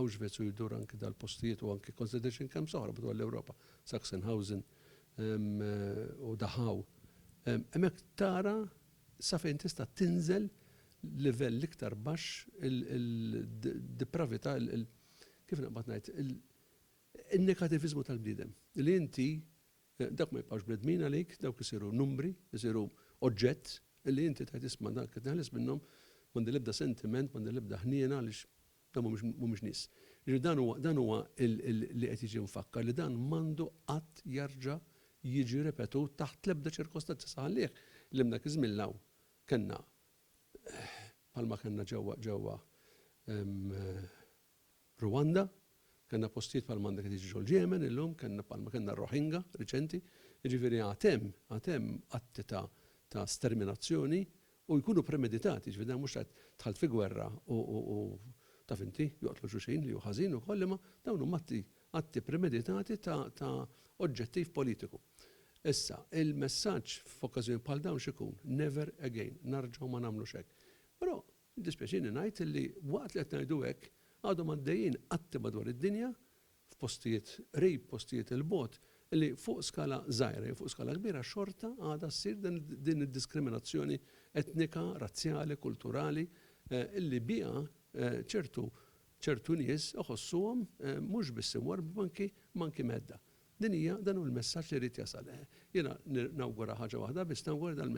Auschwitz u jdur anki dal-postijiet u anki consideration camps oħra b'dwar l-Ewropa, Sachsenhausen u Dachau. Hemmhekk tara sa fejn tista' tinżel livell iktar baxx il-depravità, kif naqbad ngħid, il-negativizmu tal-bniedem. Li inti dak ma jibqgħux bledmin għalik, dawk isiru numri, isiru oġġett, li inti tgħid isma' dak qed neħles minnhom m'għandi l-ebda sentiment, m'għandi l-ebda ħniena għaliex dan mhumiex nies. Dan huwa li qed jiġi mfakkar li dan m'għandu qatt jerġa' jiġi repetut taħt l-ebda ċirkostanza saħallih li mdak iżmillaw kellna bħalma kellna ġewwa Rwanda, kellna postijiet bħalma għandek qed jiġu l-Yemen illum, kellna bħalma kellna Rohingya riċenti, jiġifieri għatem atti ta' sterminazzjoni u jkunu premeditati, ġifieri dan mhux qed tħalt fi gwerra u taf inti joqtlu xulxin li hu ħażin ukoll imma dawn huma atti premeditati ta' oġġettiv politiku. Issa, il-messaġġ f'okkażjoni bħal dawn x'ikun never again, narġgħu ma nagħmlux hekk. Però dispjaċini ngħid li waqt li qed ngħidu hekk għadhom għaddejjin atti madwar id-dinja f'postijiet qrib, postijiet il-bogħod li fuq skala żgħira, fuq skala kbira xorta għadha ssir din id-diskriminazzjoni etnika, razzjali, kulturali illi biha ċertu nies iħossuhom mhux biss imwar manki medda. Dan hu l-messaġġ li rrid jasal. Jiena nawgura ħaġa waħda biss nawgura dal-messaġġ